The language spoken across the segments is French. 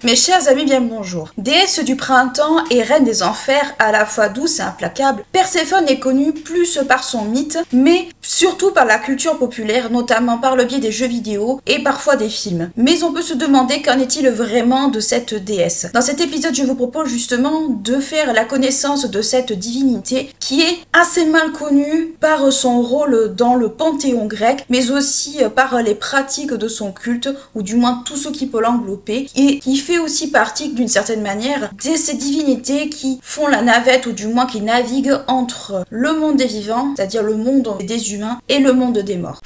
Mes chers amis, bien bonjour. Déesse du printemps et reine des enfers, à la fois douce et implacable, Perséphone est connue plus par son mythe, mais surtout par la culture populaire, notamment par le biais des jeux vidéo et parfois des films. Mais on peut se demander qu'en est-il vraiment de cette déesse. Dans cet épisode, je vous propose justement de faire la connaissance de cette divinité qui est assez mal connue par son rôle dans le panthéon grec, mais aussi par les pratiques de son culte, ou du moins tout ce qui peut l'englober, et qui fait aussi partie d'une certaine manière de ces divinités qui font la navette, ou du moins qui naviguent entre le monde des vivants, c'est-à-dire le monde des humains, et le monde des morts.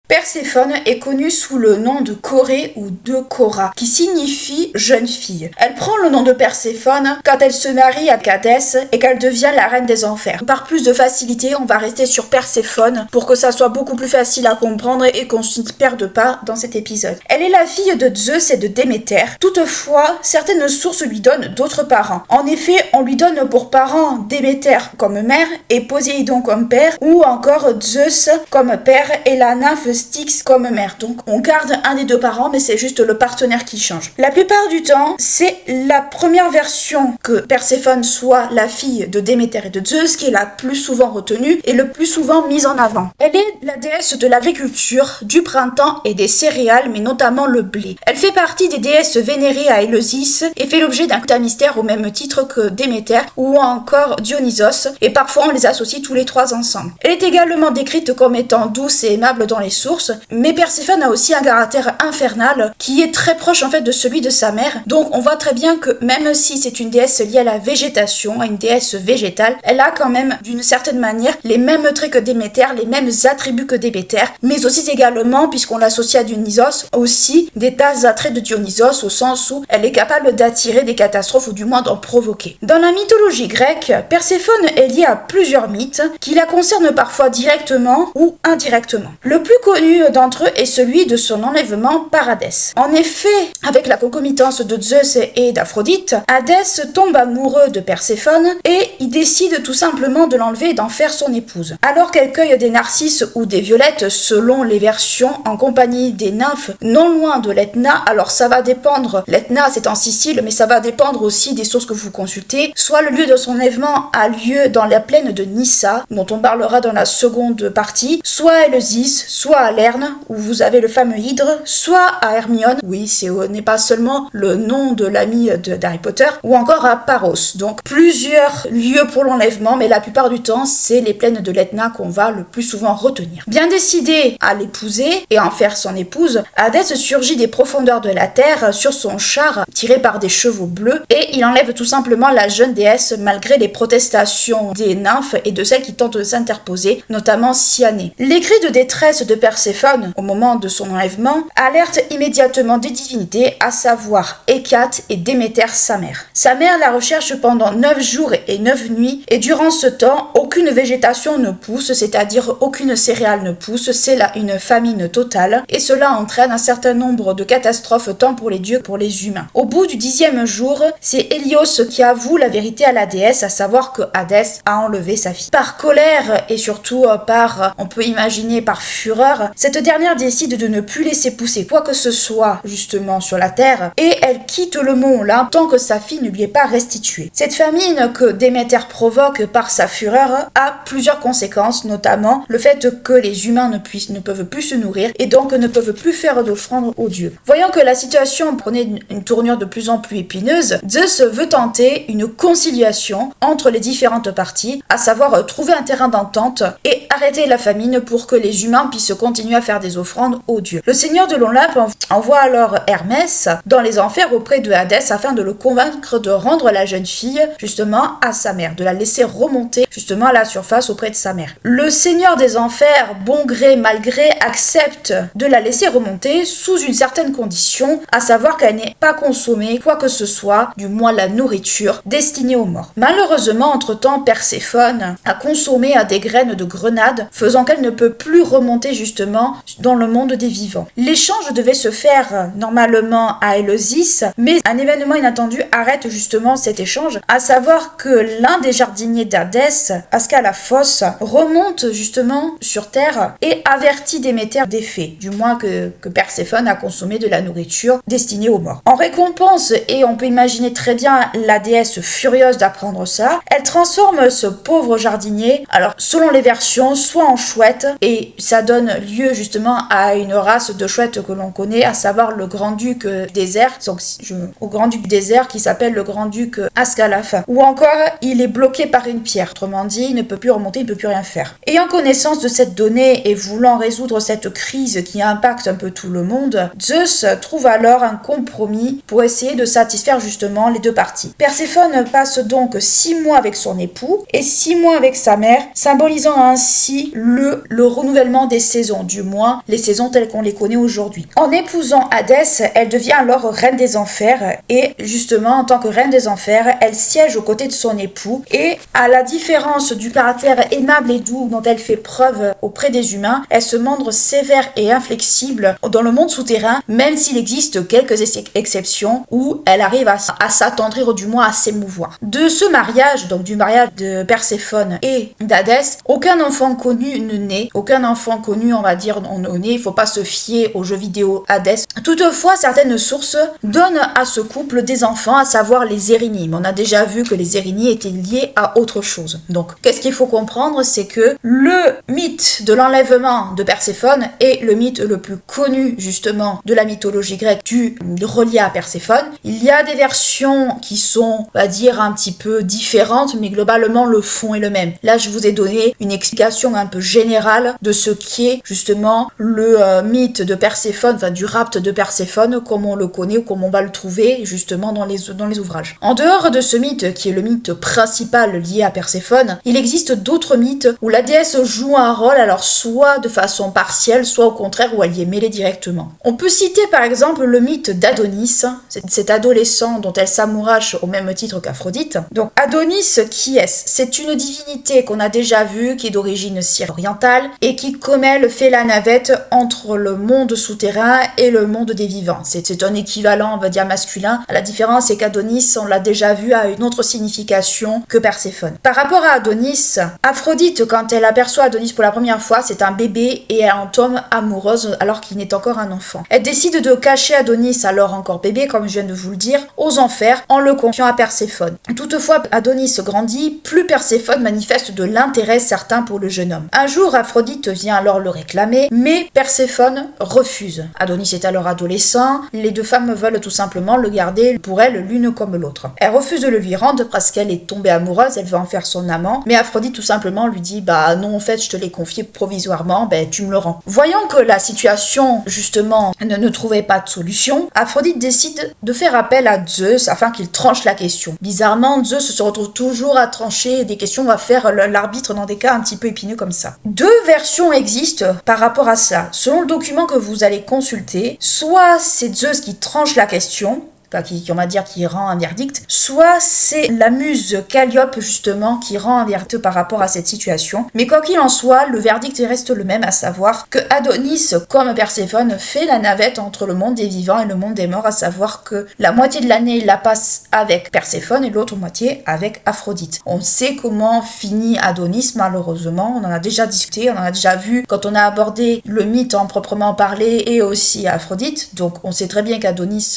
Perséphone est connue sous le nom de Corée ou de Cora, qui signifie jeune fille. Elle prend le nom de Perséphone quand elle se marie à Hadès et qu'elle devient la reine des enfers. Par plus de facilité, on va rester sur Perséphone pour que ça soit beaucoup plus facile à comprendre et qu'on ne s'y perde pas dans cet épisode. Elle est la fille de Zeus et de Déméter. Toutefois, certaines sources lui donnent d'autres parents. En effet, on lui donne pour parents Déméter comme mère et Poséidon comme père, ou encore Zeus comme père et la nymphe Styx comme mère. Donc on garde un des deux parents, mais c'est juste le partenaire qui change. La plupart du temps, c'est la première version que Perséphone soit la fille de Déméter et de Zeus qui est la plus souvent retenue et le plus souvent mise en avant. Elle est la déesse de l'agriculture, du printemps et des céréales, mais notamment le blé. Elle fait partie des déesses vénérées à Éleusis et fait l'objet d'un culte à mystère au même titre que Déméter ou encore Dionysos, et parfois on les associe tous les trois ensemble. Elle est également décrite comme étant douce et aimable dans les sources, mais Perséphone a aussi un caractère infernal qui est très proche en fait de celui de sa mère. Donc on voit très bien que même si c'est une déesse liée à la végétation, à une déesse végétale, elle a quand même d'une certaine manière les mêmes traits que Déméter, les mêmes attributs que Déméter, mais aussi également, puisqu'on l'associe à Dionysos, aussi des tas attraits de Dionysos au sens où elle est capable d'attirer des catastrophes ou du moins d'en provoquer. Dans la mythologie grecque, Perséphone est liée à plusieurs mythes qui la concernent parfois directement ou indirectement. Le plus connu d'entre eux est celui de son enlèvement par Hadès. En effet, avec la concomitance de Zeus et d'Aphrodite, Hadès tombe amoureux de Perséphone et il décide tout simplement de l'enlever et d'en faire son épouse. Alors qu'elle cueille des narcisses ou des violettes selon les versions en compagnie des nymphes non loin de l'Etna, alors ça va dépendre, l'Etna c'est en Sicile, mais ça va dépendre aussi des sources que vous consultez, soit le lieu de son enlèvement a lieu dans la plaine de Nyssa, dont on parlera dans la seconde partie, soit à Éleusis, soit à Lerne, où vous avez le fameux Hydre, soit à Hermione, oui, ce n'est pas seulement le nom de l'ami d'Harry Potter, ou encore à Paros. Donc plusieurs lieux pour l'enlèvement, mais la plupart du temps, c'est les plaines de l'Etna qu'on va le plus souvent retenir. Bien décidé à l'épouser et en faire son épouse, Hadès surgit des profondeurs de la terre sur son char tiré par des chevaux bleus, et il enlève tout simplement la jeune déesse malgré les protestations des nymphes et de celles qui tentent de s'interposer, notamment Cyanée. Les cris de détresse de Perséphone, au moment de son enlèvement, alerte immédiatement des divinités, à savoir Hécate et Déméter, sa mère. Sa mère la recherche pendant 9 jours et 9 nuits, et durant ce temps, aucune végétation ne pousse, c'est-à-dire aucune céréale ne pousse, c'est là une famine totale, et cela entraîne un certain nombre de catastrophes tant pour les dieux que pour les humains. Au bout du 10e jour, c'est Hélios qui avoue la vérité à la déesse, à savoir que Hadès a enlevé sa fille. Par colère, et surtout par, on peut imaginer par fureur, cette dernière décide de ne plus laisser pousser quoi que ce soit justement sur la terre et elle quitte le mont là tant que sa fille ne lui est pas restituée. Cette famine que Déméter provoque par sa fureur a plusieurs conséquences, notamment le fait que les humains ne peuvent plus se nourrir et donc ne peuvent plus faire d'offrandes aux dieux. Voyant que la situation prenait une tournure de plus en plus épineuse, Zeus veut tenter une conciliation entre les différentes parties, à savoir trouver un terrain d'entente et arrêter la famine pour que les humains puissent continuer à faire des offrandes aux dieux. Le seigneur de l'Olympe envoie alors Hermès dans les enfers auprès de Hadès afin de le convaincre de rendre la jeune fille justement à sa mère, de la laisser remonter justement à la surface auprès de sa mère. Le seigneur des enfers, bon gré mal gré, accepte de la laisser remonter sous une certaine condition, à savoir qu'elle n'ait pas consommé quoi que ce soit, du moins la nourriture destinée aux morts. Malheureusement, entre-temps, Perséphone a consommé des graines de grenade, faisant qu'elle ne peut plus remonter justement justement dans le monde des vivants. L'échange devait se faire normalement à Éleusis, mais un événement inattendu arrête justement cet échange, à savoir que l'un des jardiniers d'Hadès, Ascalaphos, remonte justement sur Terre et avertit Déméter des faits, du moins que Perséphone a consommé de la nourriture destinée aux morts. En récompense, et on peut imaginer très bien la déesse furieuse d'apprendre ça, elle transforme ce pauvre jardinier, alors selon les versions, soit en chouette, et ça donne lieu justement à une race de chouettes que l'on connaît, à savoir le grand-duc désert, donc au grand-duc désert qui s'appelle le grand-duc Ascalaphe, ou encore il est bloqué par une pierre, autrement dit il ne peut plus remonter, il ne peut plus rien faire. Ayant connaissance de cette donnée et voulant résoudre cette crise qui impacte un peu tout le monde, Zeus trouve alors un compromis pour essayer de satisfaire justement les deux parties. Perséphone passe donc 6 mois avec son époux et 6 mois avec sa mère, symbolisant ainsi le renouvellement des saisons, du moins les saisons telles qu'on les connaît aujourd'hui. En épousant Hadès, elle devient alors reine des enfers et justement en tant que reine des enfers, elle siège aux côtés de son époux et à la différence du caractère aimable et doux dont elle fait preuve auprès des humains, elle se montre sévère et inflexible dans le monde souterrain, même s'il existe quelques exceptions où elle arrive à s'attendrir, du moins à s'émouvoir. De ce mariage, donc du mariage de Perséphone et d'Hadès, aucun enfant connu ne naît, aucun enfant connu, on va dire, ne naît, il faut pas se fier aux jeux vidéo Hadès. Toutefois, certaines sources donnent à ce couple des enfants, à savoir les Érinnies. On a déjà vu que les Érinnies étaient liées à autre chose. Donc, qu'est-ce qu'il faut comprendre, c'est que le mythe de l'enlèvement de Perséphone est le mythe le plus connu, justement, de la mythologie grecque relié à Perséphone. Il y a des versions qui sont, on va dire, un petit peu différentes, mais globalement, le fond est le même. Là, je vous ai donné une explication un peu générale de ce qui est, justement, le mythe de Perséphone, enfin, du rapt de Perséphone, comme on le connaît ou comme on va le trouver, justement, dans les ouvrages. En dehors de ce mythe, qui est le mythe principal lié à Perséphone, il existe d'autres mythes où la déesse joue un rôle, alors soit de façon partielle, soit au contraire où elle y est mêlée directement. On peut citer par exemple le mythe d'Adonis, cet adolescent dont elle s'amourache au même titre qu'Aphrodite. Donc Adonis, qui est-ce? C'est une divinité qu'on a déjà vue, qui est d'origine orientale et qui, comme elle, fait la navette entre le monde souterrain et le monde des vivants. C'est un équivalent, on va dire, masculin. La différence, c'est qu'Adonis, on l'a déjà vu, a une autre signification que Perséphone. Par rapport à Adonis, Aphrodite, quand elle aperçoit Adonis pour la première fois, c'est un bébé et elle en tombe amoureuse alors qu'il n'est encore un enfant. Elle décide de cacher Adonis, alors encore bébé, comme je viens de vous le dire, aux enfers en le confiant à Perséphone. Toutefois, Adonis grandit, plus Perséphone manifeste de l'intérêt certain pour le jeune homme. Un jour, Aphrodite vient alors le réclamer, mais Perséphone refuse. Adonis est alors adolescent, les deux femmes veulent tout simplement le garder pour elles l'une comme l'autre. Elle refuse de le lui rendre parce qu'elle est tombée amoureuse, elle veut en faire son amant, mais Aphrodite tout simplement lui dit « Bah non, en fait, je te l'ai confié provisoirement, tu me le rends. » Voyant que la situation, justement, ne trouvait pas de solution, Aphrodite décide de faire appel à Zeus afin qu'il tranche la question. Bizarrement, Zeus se retrouve toujours à trancher des questions, va faire l'arbitre dans des cas un petit peu épineux comme ça. Deux versions existent par rapport à ça. Selon le document que vous allez consulter, soit c'est Zeus qui tranche la question, on va dire qui rend un verdict, soit c'est la muse Calliope justement qui rend un verdict par rapport à cette situation. Mais quoi qu'il en soit, le verdict reste le même, à savoir que Adonis, comme Perséphone, fait la navette entre le monde des vivants et le monde des morts, à savoir que la moitié de l'année il la passe avec Perséphone et l'autre moitié avec Aphrodite. On sait comment finit Adonis, malheureusement, on en a déjà discuté, on en a déjà vu quand on a abordé le mythe en proprement parlé et aussi Aphrodite, donc on sait très bien qu'Adonis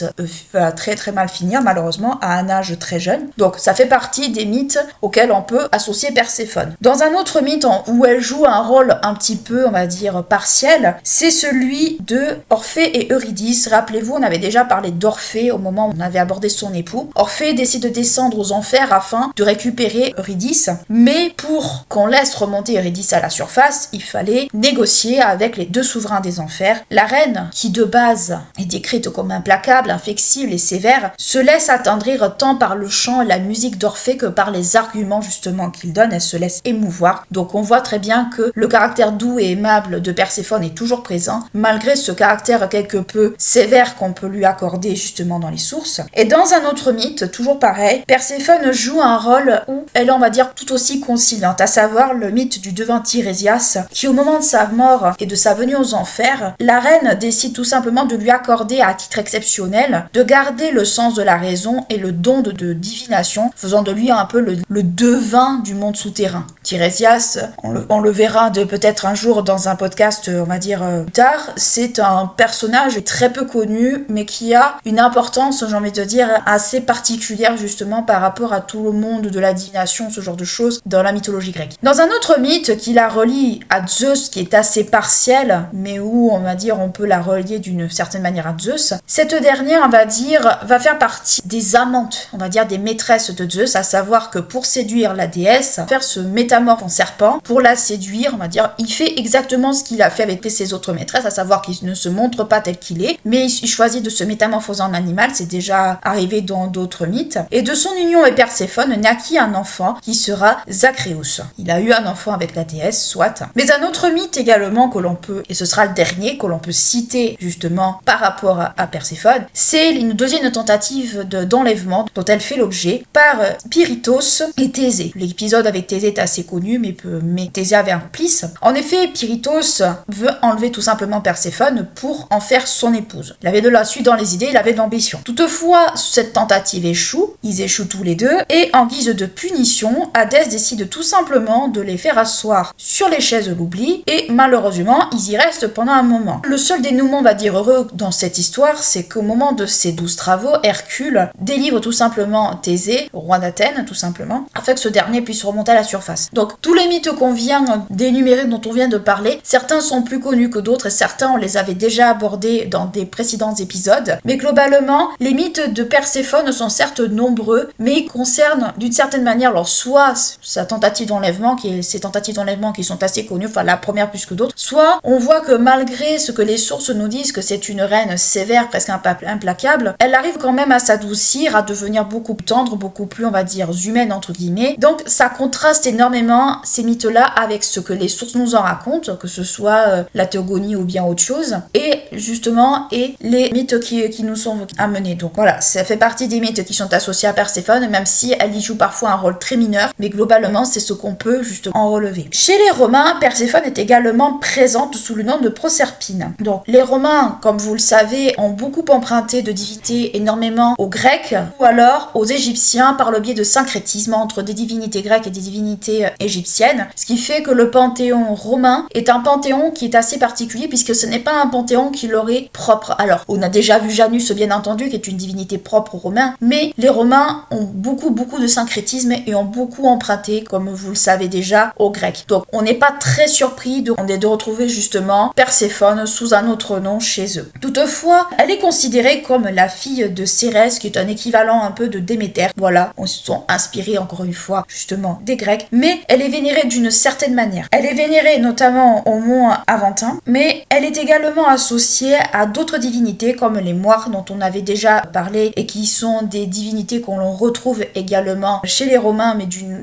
va très mal finir, malheureusement, à un âge très jeune. Donc ça fait partie des mythes auxquels on peut associer Perséphone. Dans un autre mythe où elle joue un rôle un petit peu, on va dire, partiel, c'est celui de Orphée et Eurydice. Rappelez-vous, on avait déjà parlé d'Orphée au moment où on avait abordé son époux. Orphée décide de descendre aux enfers afin de récupérer Eurydice, mais pour qu'on laisse remonter Eurydice à la surface, il fallait négocier avec les deux souverains des enfers. La reine, qui de base est décrite comme implacable, inflexible et sévère, sévère, se laisse attendrir tant par le chant et la musique d'Orphée que par les arguments justement qu'il donne. Elle se laisse émouvoir. Donc on voit très bien que le caractère doux et aimable de Perséphone est toujours présent, malgré ce caractère quelque peu sévère qu'on peut lui accorder justement dans les sources. Et dans un autre mythe, toujours pareil, Perséphone joue un rôle où elle est, on va dire, tout aussi conciliante, à savoir le mythe du devin Tirésias, qui au moment de sa mort et de sa venue aux enfers, la reine décide tout simplement de lui accorder à titre exceptionnel de garder le sens de la raison et le don de divination, faisant de lui un peu le devin du monde souterrain. Tirésias, on le verra peut-être un jour dans un podcast, on va dire tard, c'est un personnage très peu connu, mais qui a une importance, j'ai envie de dire, assez particulière justement par rapport à tout le monde de la divination, ce genre de choses, dans la mythologie grecque. Dans un autre mythe qui la relie à Zeus, qui est assez partiel, mais où on va dire on peut la relier d'une certaine manière à Zeus, cette dernière, on va dire, va faire partie des amantes, on va dire des maîtresses de Zeus, à savoir que pour séduire la déesse, faire se métamorphe en serpent, pour la séduire, on va dire, il fait exactement ce qu'il a fait avec ses autres maîtresses, à savoir qu'il ne se montre pas tel qu'il est, mais il choisit de se métamorphoser en animal, c'est déjà arrivé dans d'autres mythes, et de son union avec Perséphone naquit un enfant qui sera Zachréus. Il a eu un enfant avec la déesse, soit. Mais un autre mythe également que l'on peut, et ce sera le dernier, que l'on peut citer justement par rapport à Perséphone, c'est une deuxième tentative d'enlèvement dont elle fait l'objet par Pirithos et Thésée. L'épisode avec Thésée est assez connu, mais Thésée avait un plice. En effet, Pirithos veut enlever tout simplement Perséphone pour en faire son épouse. Il avait de la suite dans les idées, il avait de l'ambition. Toutefois, cette tentative échoue, ils échouent tous les deux, et en guise de punition, Hadès décide tout simplement de les faire asseoir sur les chaises de l'oubli, et malheureusement, ils y restent pendant un moment. Le seul dénouement, on va dire, heureux dans cette histoire, c'est qu'au moment de ses 12 travaux, Hercule délivre tout simplement Thésée, roi d'Athènes, tout simplement, afin que ce dernier puisse remonter à la surface. Donc, tous les mythes qu'on vient d'énumérer, dont on vient de parler, certains sont plus connus que d'autres, et certains, on les avait déjà abordés dans des précédents épisodes, mais globalement, les mythes de Perséphone sont certes nombreux, mais ils concernent d'une certaine manière, alors soit sa tentative d'enlèvement, ces tentatives d'enlèvement qui sont assez connues, enfin la première plus que d'autres, soit on voit que malgré ce que les sources nous disent, que c'est une reine sévère, presque implacable, elle arrive quand même à s'adoucir, à devenir beaucoup plus tendre, beaucoup plus, on va dire, humaine entre guillemets. Donc ça contraste énormément ces mythes-là avec ce que les sources nous en racontent, que ce soit la théogonie ou bien autre chose, et justement, et les mythes qui nous sont amenés. Donc voilà, ça fait partie des mythes qui sont associés à Perséphone, même si elle y joue parfois un rôle très mineur, mais globalement, c'est ce qu'on peut justement en relever. Chez les Romains, Perséphone est également présente sous le nom de Proserpine. Donc les Romains, comme vous le savez, ont beaucoup emprunté de divinités énormément aux Grecs, ou alors aux Égyptiens par le biais de syncrétisme entre des divinités grecques et des divinités égyptiennes, ce qui fait que le panthéon romain est un panthéon qui est assez particulier, puisque ce n'est pas un panthéon qui leur est propre. Alors, on a déjà vu Janus, bien entendu, qui est une divinité propre aux Romains, mais les Romains ont beaucoup de syncrétisme et ont beaucoup emprunté, comme vous le savez déjà, aux Grecs. Donc, on n'est pas très surpris de retrouver justement Perséphone sous un autre nom chez eux. Toutefois, elle est considérée comme la fille de Cérès, qui est un équivalent un peu de Déméter. Voilà, on se sont inspirés encore une fois justement des Grecs, mais elle est vénérée d'une certaine manière. Elle est vénérée notamment au mont Aventin, mais elle est également associée à d'autres divinités comme les moires dont on avait déjà parlé et qui sont des divinités qu'on retrouve également chez les Romains,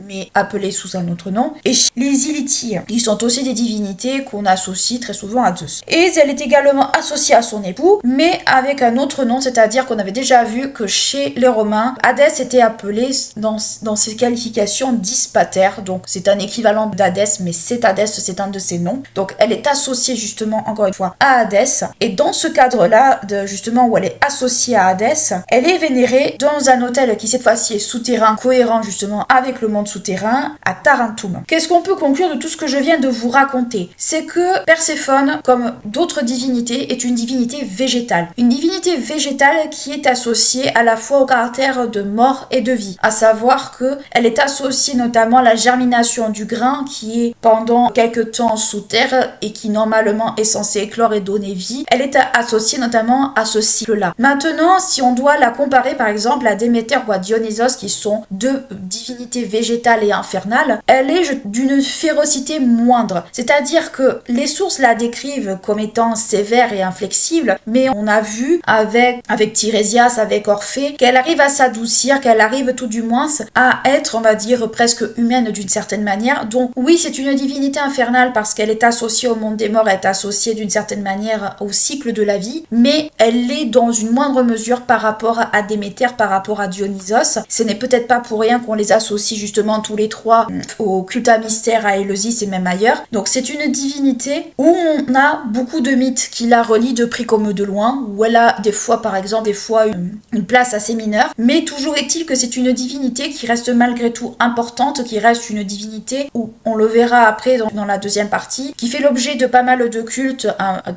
mais appelées sous un autre nom, et les Ilithies, qui sont aussi des divinités qu'on associe très souvent à Zeus. Et elle est également associée à son époux, mais avec un autre nom, c'est-à-dire qu'on avait déjà vu que chez les Romains, Hadès était appelé dans ses qualifications Dispater, donc c'est un équivalent d'Hadès, mais c'est Hadès, c'est un de ses noms. Donc elle est associée justement, encore une fois, à Hadès, et dans ce cadre-là, justement où elle est associée à Hadès, elle est vénérée dans un hôtel qui cette fois-ci est souterrain, cohérent justement avec le monde souterrain, à Tarentum. Qu'est-ce qu'on peut conclure de tout ce que je viens de vous raconter? C'est que Perséphone, comme d'autres divinités, est une divinité végétale. Une divinité végétale qui est associée à la fois au caractère de mort et de vie. À savoir que elle est associée notamment à la germination du grain qui est pendant quelques temps sous terre et qui normalement est censé éclore et donner vie. Elle est associée notamment à ce cycle-là. Maintenant, si on doit la comparer par exemple à Déméter ou à Dionysos, qui sont deux divinités végétales et infernales, elle est d'une férocité moindre. C'est-à-dire que les sources la décrivent comme étant sévère et inflexible, mais on a vu avec Tirésias avec Orphée, qu'elle arrive à s'adoucir, qu'elle arrive tout du moins à être, on va dire, presque humaine d'une certaine manière. Donc oui, c'est une divinité infernale parce qu'elle est associée au monde des morts, elle est associée d'une certaine manière au cycle de la vie, mais elle l'est dans une moindre mesure par rapport à Déméter, par rapport à Dionysos. Ce n'est peut-être pas pour rien qu'on les associe justement tous les trois au culte à mystère, à Éleusis et même ailleurs. Donc c'est une divinité où on a beaucoup de mythes qui la relient de près comme de loin, où elle a des fois par exemple une place assez mineure, mais toujours est-il que c'est une divinité qui reste malgré tout importante, qui reste une divinité où on le verra après dans la deuxième partie, qui fait l'objet de pas mal de cultes,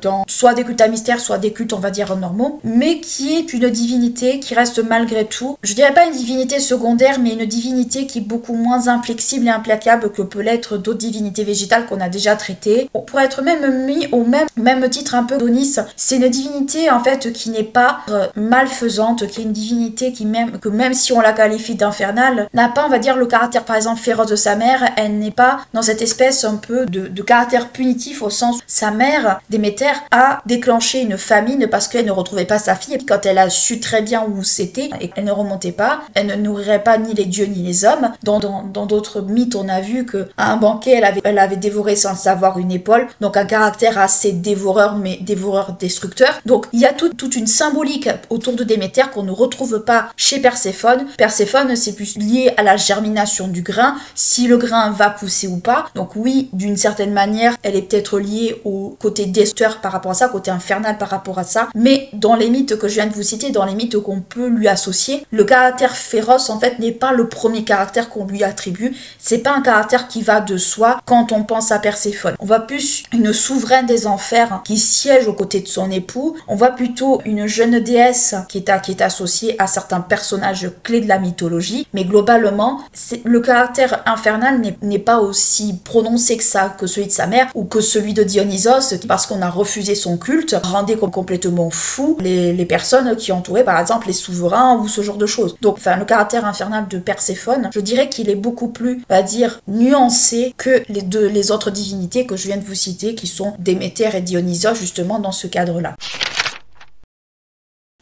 dans soit des cultes à mystère, soit des cultes on va dire normaux, mais qui est une divinité qui reste malgré tout, je dirais pas une divinité secondaire, mais une divinité qui est beaucoup moins inflexible et implacable que peut l'être d'autres divinités végétales qu'on a déjà traitées. On pourrait être même mis au même titre un peu d'Onis. C'est une divinité en fait qui n'est pas malfaisante, qui est une divinité qui même si on la qualifie d'infernale, n'a pas on va dire le caractère par exemple féroce de sa mère. Elle n'est pas dans cette espèce un peu de caractère punitif au sens où sa mère, Déméter, a déclenché une famine parce qu'elle ne retrouvait pas sa fille et quand elle a su très bien où c'était et qu'elle ne remontait pas, elle ne nourrirait pas ni les dieux ni les hommes. Dans d'autres mythes, on a vu qu'à un banquet, elle avait dévoré sans le savoir une épaule, donc un caractère assez dévoreur, mais dévoreur destructeur. Donc il y a toute une symbolique autour de Déméter qu'on ne retrouve pas chez Perséphone. Perséphone, c'est plus lié à la germination du grain, si le grain va pousser ou pas. Donc oui, d'une certaine manière, elle est peut-être liée au côté destructeur par rapport à ça, côté infernal par rapport à ça, mais dans les mythes que je viens de vous citer, dans les mythes qu'on peut lui associer, le caractère féroce en fait n'est pas le premier caractère qu'on lui attribue, c'est pas un caractère qui va de soi quand on pense à Perséphone. On voit plus une souveraine des enfers qui siège aux côtés de son époux, on voit plutôt une jeune déesse qui est associée à certains personnages clés de la mythologie, mais globalement, le caractère infernal n'est pas aussi prononcé que ça, que celui de sa mère ou que celui de Dionysos, qui parce qu'on a refusé son culte, rendait complètement fou les personnes qui entouraient par exemple les souverains ou ce genre de choses. Donc le caractère infernal de Perséphone, je dirais qu'il est beaucoup plus, on va dire, nuancé que les autres divinités que je viens de vous citer, qui sont Déméter et Dionysos justement dans ce cadre-là.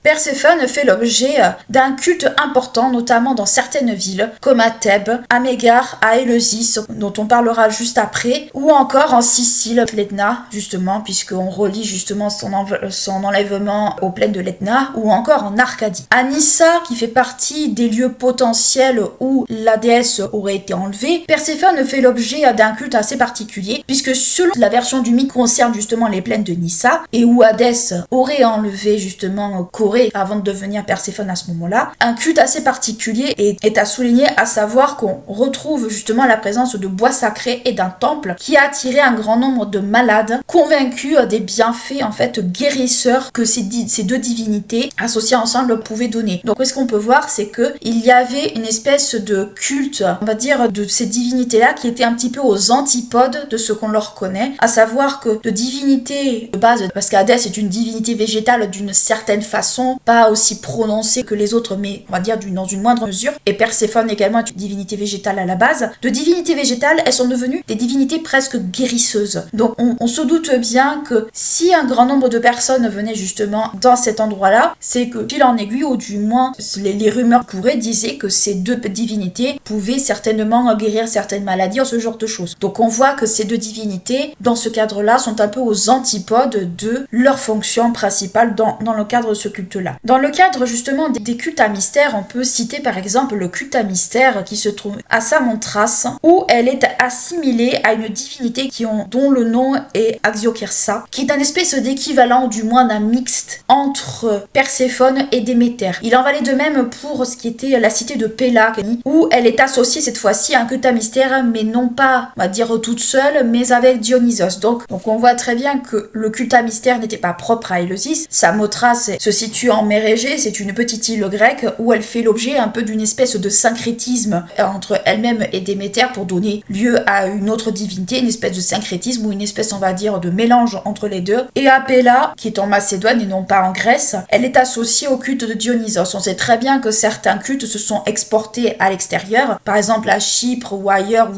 Perséphone fait l'objet d'un culte important, notamment dans certaines villes, comme à Thèbes, à Mégare, à Éleusis, dont on parlera juste après, ou encore en Sicile, l'Etna, justement, puisqu'on relie justement son enlèvement aux plaines de l'Etna, ou encore en Arcadie. À Nyssa, qui fait partie des lieux potentiels où la déesse aurait été enlevée, Perséphone fait l'objet d'un culte assez particulier, puisque selon la version du mythe concerne justement les plaines de Nyssa, et où Hadès aurait enlevé justement Corée avant de devenir Perséphone à ce moment-là. Un culte assez particulier est à souligner, à savoir qu'on retrouve justement la présence de bois sacrés et d'un temple qui a attiré un grand nombre de malades, convaincus des bienfaits en fait guérisseurs que ces deux divinités associées ensemble pouvaient donner. Donc ce qu'on peut voir, c'est que il y avait une espèce de culte, on va dire, de ces divinités-là qui était un petit peu aux antipodes de ce qu'on leur connaît, à savoir que de divinités de base, parce qu'Hadès est une divinité végétale d'une certaine façon, pas aussi prononcée que les autres, mais on va dire dans une moindre mesure, et Perséphone également est une divinité végétale à la base. De divinités végétales, elles sont devenues des divinités presque guérisseuses. Donc on se doute bien que si un grand nombre de personnes venaient justement dans cet endroit-là, c'est que fil en aiguille, ou du moins les rumeurs couraient, disaient que ces deux divinités pouvaient certainement guérir certaines maladies ou ce genre de choses. Donc on voit que ces deux divinités, dans ce cadre-là, sont un peu aux antipodes de leur fonction principale dans le cadre de ce culte-là. Dans le cadre justement des cultes à mystère, on peut citer par exemple le culte à mystère qui se trouve à Samothrace, où elle est assimilée à une divinité dont le nom est Axiochirsa, qui est un espèce d'équivalent, du moins d'un mixte entre Perséphone et Déméter. Il en valait de même pour ce qui était la cité de Péla, où elle est associée cette fois-ci à un culte à mystère, mais non pas, on va dire, toute seule, mais avec Dionysos. Donc on voit très bien que le culte à mystère n'était pas propre à Éleusis. Samothrace se situe en mer Égée, c'est une petite île grecque où elle fait l'objet un peu d'une espèce de syncrétisme entre elle-même et Déméter pour donner lieu à une autre divinité, une espèce de syncrétisme ou une espèce, on va dire, de mélange entre les deux. Et Apella, qui est en Macédoine et non pas en Grèce, elle est associée au culte de Dionysos. On sait très bien que certains cultes se sont exportés à l'extérieur, par exemple à Chypre ou ailleurs,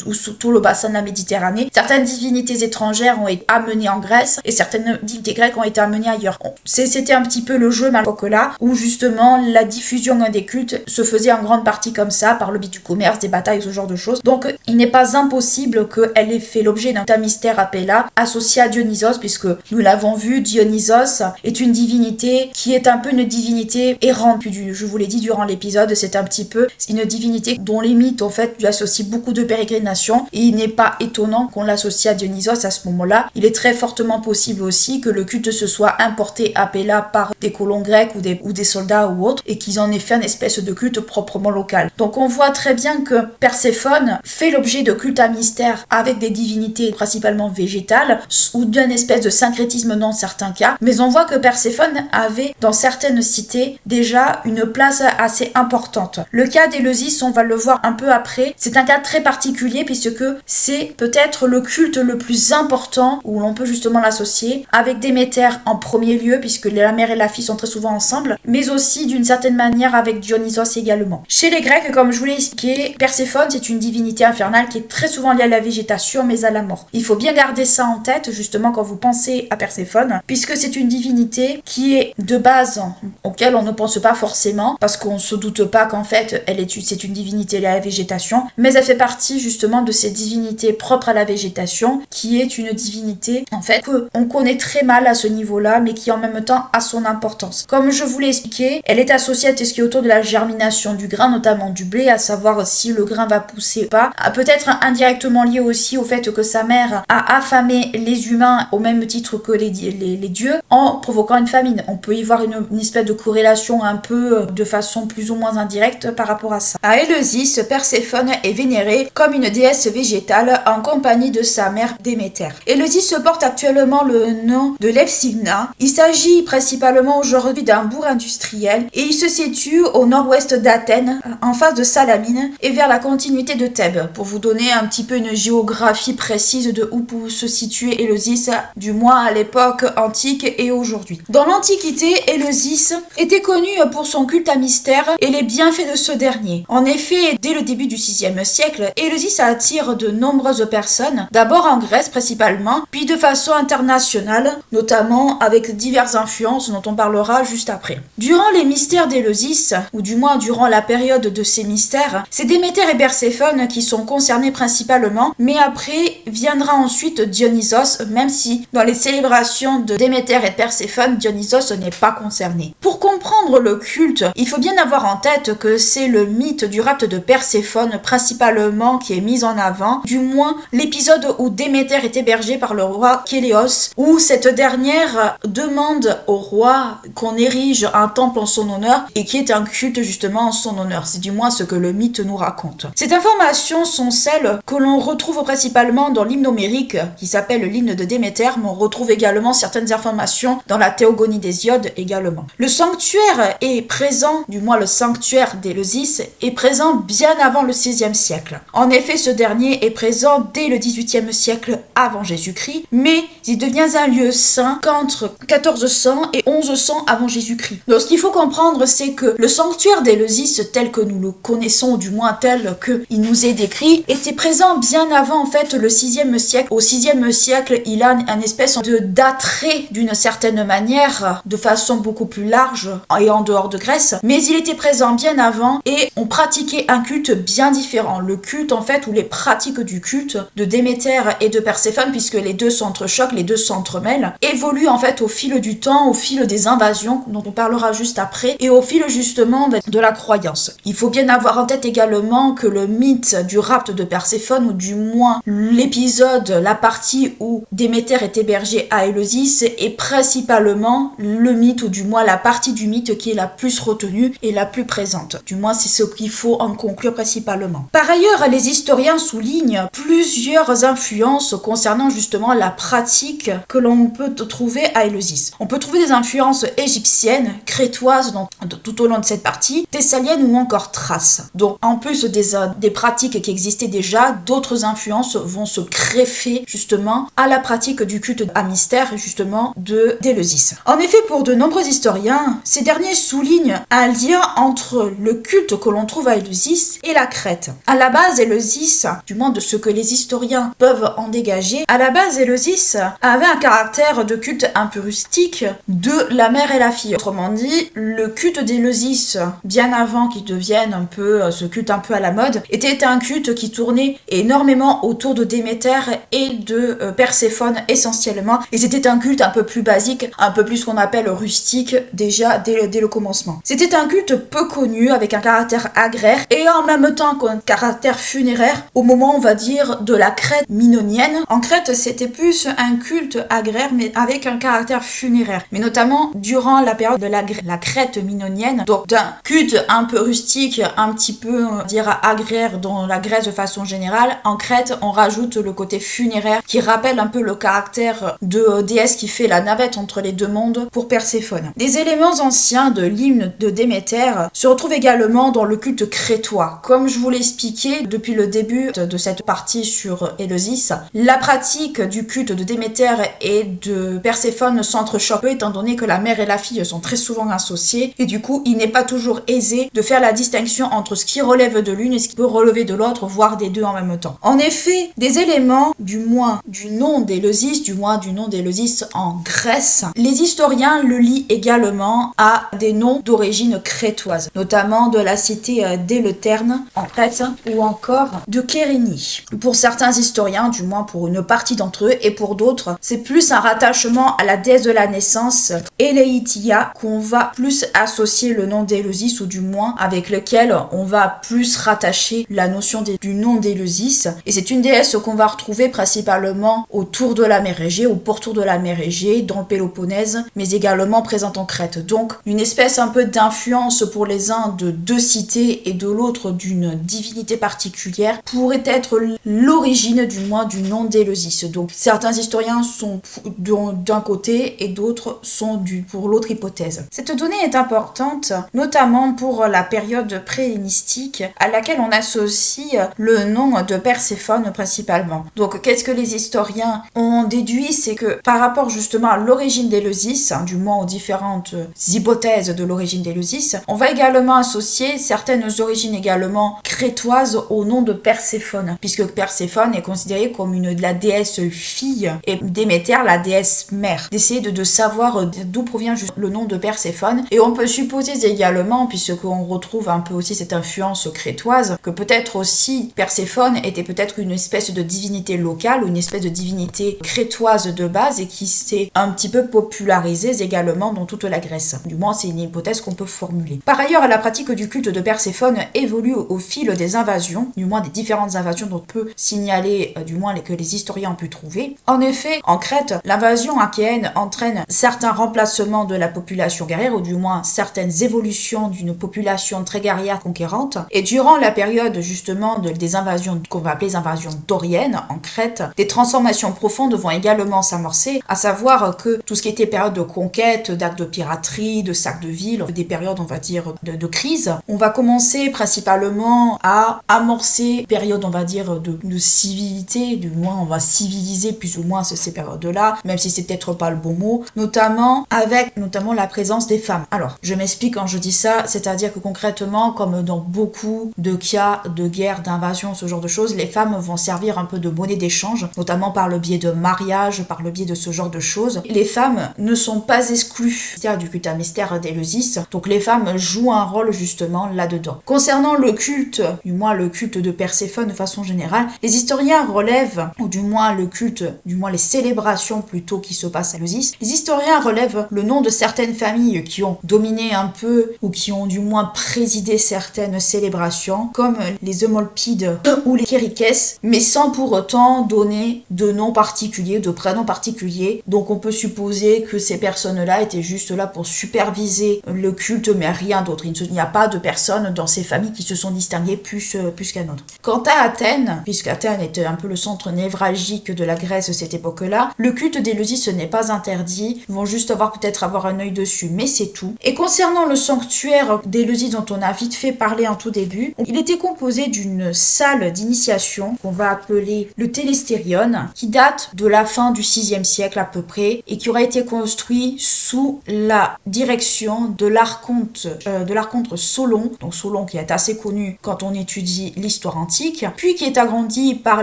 ou sous tout le bassin de la Méditerranée. Certaines divinités étrangères ont été amenées en Grèce et certaines divinités grecques ont été amenées ailleurs. C'était un petit peu le le jeu à l'époque-là, où justement la diffusion des cultes se faisait en grande partie comme ça, par le biais du commerce, des batailles, ce genre de choses. Donc il n'est pas impossible qu'elle ait fait l'objet d'un mystère Apella associé à Dionysos, puisque nous l'avons vu, Dionysos est une divinité qui est un peu une divinité errante. Je vous l'ai dit durant l'épisode, c'est un petit peu une divinité dont les mythes en fait lui associent beaucoup de pérégrinations, et il n'est pas étonnant qu'on l'associe à Dionysos à ce moment-là. Il est très fortement possible aussi que le culte se soit importé à Apella par des colons grecs ou des soldats ou autres, et qu'ils en aient fait une espèce de culte proprement local. Donc on voit très bien que Perséphone fait l'objet de cultes à mystère avec des divinités principalement végétales, ou d'une espèce de syncrétisme dans certains cas, mais on voit que Perséphone avait dans certaines cités déjà une place assez importante. Le cas d'Éleusis, on va le voir un peu après, c'est un cas très particulier puisque c'est peut-être le culte le plus important où l'on peut justement l'associer avec Déméter en premier lieu, puisque la mère et la fille sont très souvent ensemble, mais aussi d'une certaine manière avec Dionysos également. Chez les Grecs, comme je vous l'ai expliqué, Perséphone c'est une divinité infernale qui est très souvent liée à la végétation mais à la mort. Il faut bien garder ça en tête justement quand vous pensez à Perséphone, puisque c'est une divinité qui est de base auquel on ne pense pas forcément, parce qu'on se doute pas qu'en fait c'est une divinité liée à la végétation, mais elle fait partie justement de ces divinités propres à la végétation, qui est une divinité en fait qu'on connaît très mal à ce niveau-là, mais qui en même temps a son importance. Comme je vous l'ai expliqué, elle est associée à tout ce qui est autour de la germination du grain, notamment du blé, à savoir si le grain va pousser ou pas, peut-être indirectement lié aussi au fait que sa mère a affamé les humains au même titre que les dieux en provoquant une famine. On peut y voir une espèce de corrélation un peu de façon plus ou moins indirecte par rapport à ça. À Éleusis, Perséphone est vénérée comme une déesse végétale en compagnie de sa mère Déméter. Éleusis porte actuellement le nom de Lefsina. Il s'agit principalement aujourd'hui d'un bourg industriel et il se situe au nord-ouest d'Athènes, en face de Salamine et vers la continuité de Thèbes, pour vous donner un petit peu une géographie précise de où peut se situer Éleusis, du moins à l'époque antique et aujourd'hui. Dans l'Antiquité, Éleusis était connu pour son culte à mystère et les bienfaits de ce dernier. En effet, dès le début du VIe siècle, Éleusis attire de nombreuses personnes, d'abord en Grèce principalement, puis de façon internationale, notamment avec diverses influences dont on parlera juste après. Durant les mystères d'Éleusis, ou du moins durant la période de ces mystères, c'est Déméter et Perséphone qui sont concernés principalement, mais après viendra ensuite Dionysos, même si dans les célébrations de Déméter et de Perséphone, Dionysos n'est pas concerné. Pour comprendre le culte, il faut bien avoir en tête que c'est le mythe du rapt de Perséphone principalement qui est mis en avant, du moins l'épisode où Déméter est hébergée par le roi Kéléos, où cette dernière demande au roi qu'on érige un temple en son honneur et qui est un culte justement en son honneur. C'est du moins ce que le mythe nous raconte. Ces informations sont celles que l'on retrouve principalement dans l'hymne homérique qui s'appelle l'hymne de Déméter, mais on retrouve également certaines informations dans la Théogonie d'Hésiode également. Le sanctuaire est présent, du moins le sanctuaire d'Éleusis, est présent bien avant le XVIe siècle. En effet, ce dernier est présent dès le XVIIIe siècle avant Jésus-Christ, mais il devient un lieu saint qu'entre 1400 et 1100 avant Jésus-Christ. Donc ce qu'il faut comprendre, c'est que le sanctuaire d'Éleusis, tel que nous le connaissons, du moins tel qu'il nous est décrit, était présent bien avant en fait le VIe siècle. Au VIe siècle, il a une espèce d'attrait d'une certaine manière, de façon beaucoup plus large et en dehors de Grèce, mais il était présent bien avant et on pratiquait un culte bien différent. Le culte en fait, ou les pratiques du culte de Déméter et de Perséphone, puisque les deux s'entrechoquent, les deux s'entremêlent, évoluent en fait au fil du temps, au fil des invasions dont on parlera juste après, et au fil justement de la croyance. Il faut bien avoir en tête également que le mythe du rapt de Perséphone, ou du moins l'épisode, la partie où Déméter est hébergée à Éleusis, est principalement le mythe, ou du moins la partie du mythe qui est la plus retenue et la plus présente. Du moins c'est ce qu'il faut en conclure principalement. Par ailleurs, les historiens soulignent plusieurs influences concernant justement la pratique que l'on peut trouver à Éleusis. On peut trouver des influences égyptiennes, crétoises tout au long de cette partie, thessaliennes ou encore thraces. Donc en plus des pratiques qui existaient déjà, d'autres influences vont se greffer justement à la pratique du culte à mystère justement d'Éleusis. En effet, pour de nombreux historiens, ces derniers soulignent un lien entre le culte que l'on trouve à Éleusis et la Crète. À la base, Éleusis, du moins de ce que les historiens peuvent en dégager, à la base Éleusis avait un caractère de culte un peu rustique de la la mère et la fille. Autrement dit, le culte d'Éleusis, bien avant qu'il devienne un peu ce culte un peu à la mode, était un culte qui tournait énormément autour de Déméter et de Perséphone essentiellement. Et c'était un culte un peu plus basique, un peu plus ce qu'on appelle rustique déjà dès le commencement. C'était un culte peu connu avec un caractère agraire et en même temps qu'un caractère funéraire au moment, on va dire, de la Crète minonienne. En Crète, c'était plus un culte agraire mais avec un caractère funéraire. Mais notamment durant la période de la Crète minonienne, donc d'un culte un peu rustique, un petit peu, on va dire, agraire dans la Grèce de façon générale, en Crète, on rajoute le côté funéraire qui rappelle un peu le caractère de déesse qui fait la navette entre les deux mondes pour Perséphone. Des éléments anciens de l'hymne de Déméter se retrouvent également dans le culte crétois. Comme je vous l'ai expliqué depuis le début de cette partie sur Éleusis, la pratique du culte de Déméter et de Perséphone s'entrechoque peu étant donné que la mère et la fille sont très souvent associées et du coup il n'est pas toujours aisé de faire la distinction entre ce qui relève de l'une et ce qui peut relever de l'autre, voire des deux en même temps. En effet, des éléments, du moins du nom d'Éleusis, en Grèce, les historiens le lient également à des noms d'origine crétoise, notamment de la cité d'Életerne en Crète ou encore de Kérénie. Pour certains historiens, du moins pour une partie d'entre eux, et pour d'autres, c'est plus un rattachement à la déesse de la naissance, Éléitia, qu'on va plus associer le nom d'Éleusis, ou du moins avec lequel on va plus rattacher la notion du nom d'Éleusis. Et c'est une déesse qu'on va retrouver principalement autour de la mer Égée, au pourtour de la mer Égée, dans le Péloponnèse, mais également présente en Crète. Donc une espèce un peu d'influence pour les uns de deux cités et de l'autre d'une divinité particulière pourrait être l'origine du moins du nom d'Éleusis. Donc certains historiens sont d'un côté et d'autres sont pour l'autre hypothèse. Cette donnée est importante, notamment pour la période pré-hellénistique à laquelle on associe le nom de Perséphone principalement. Donc qu'est-ce que les historiens ont déduit, c'est que par rapport justement à l'origine d'Éleusis, du moins aux différentes hypothèses de l'origine d'Éleusis, on va également associer certaines origines également crétoises au nom de Perséphone, puisque Perséphone est considérée comme la déesse fille et Déméter la déesse mère. D'essayer de savoir d'où provient juste le nom de Perséphone, et on peut supposer également, puisqu'on retrouve un peu aussi cette influence crétoise, que peut-être aussi Perséphone était peut-être une espèce de divinité locale ou une espèce de divinité crétoise de base et qui s'est un petit peu popularisée également dans toute la Grèce. Du moins, c'est une hypothèse qu'on peut formuler. Par ailleurs, la pratique du culte de Perséphone évolue au fil des invasions, du moins des différentes invasions dont on peut signaler, du moins que les historiens ont pu trouver. En effet, en Crète, l'invasion achéenne entraîne certains remplacements de la population guerrière, ou du moins certaines évolutions d'une population très guerrière conquérante. Et durant la période justement des invasions qu'on va appeler les invasions doriennes en Crète, des transformations profondes vont également s'amorcer, à savoir que tout ce qui était période de conquête, d'actes de piraterie, de sacs de ville, des périodes on va dire de crise, on va commencer principalement à amorcer période on va dire de civilité, du moins on va civiliser plus ou moins ces périodes-là, même si c'est peut-être pas le bon mot, notamment avec la présence des femmes. Alors, je m'explique quand je dis ça, c'est-à-dire que concrètement, comme dans beaucoup de cas de guerre, d'invasion, ce genre de choses, les femmes vont servir un peu de monnaie d'échange, notamment par le biais de mariage, par le biais de ce genre de choses. Les femmes ne sont pas exclues du culte à mystère d'Éleusis, donc les femmes jouent un rôle justement là-dedans. Concernant le culte, du moins le culte de Perséphone de façon générale, les historiens relèvent, ou du moins le culte, du moins les célébrations plutôt qui se passent à Éleusis, les historiens relèvent le nom de certaines familles qui ont dominé un peu, ou qui ont du moins présidé certaines célébrations, comme les Eumolpides ou les Chérikès, mais sans pour autant donner de nom particulier, de prénom particulier. Donc on peut supposer que ces personnes-là étaient juste là pour superviser le culte, mais rien d'autre. Il n'y a pas de personnes dans ces familles qui se sont distinguées plus qu'un autre. Quant à Athènes, puisque Athènes était un peu le centre névralgique de la Grèce à cette époque-là, le culte d'Éleusis n'est pas interdit, ils vont juste peut-être avoir un œil dessus, mais c'est tout. Et concernant le sanctuaire d'Éleusis dont on a vite fait parler en tout début, il était composé d'une salle d'initiation qu'on va appeler le Télestérion, qui date de la fin du 6e siècle à peu près, et qui aura été construit sous la direction de l'archonte Solon, donc Solon qui est assez connu quand on étudie l'histoire antique, puis qui est agrandi par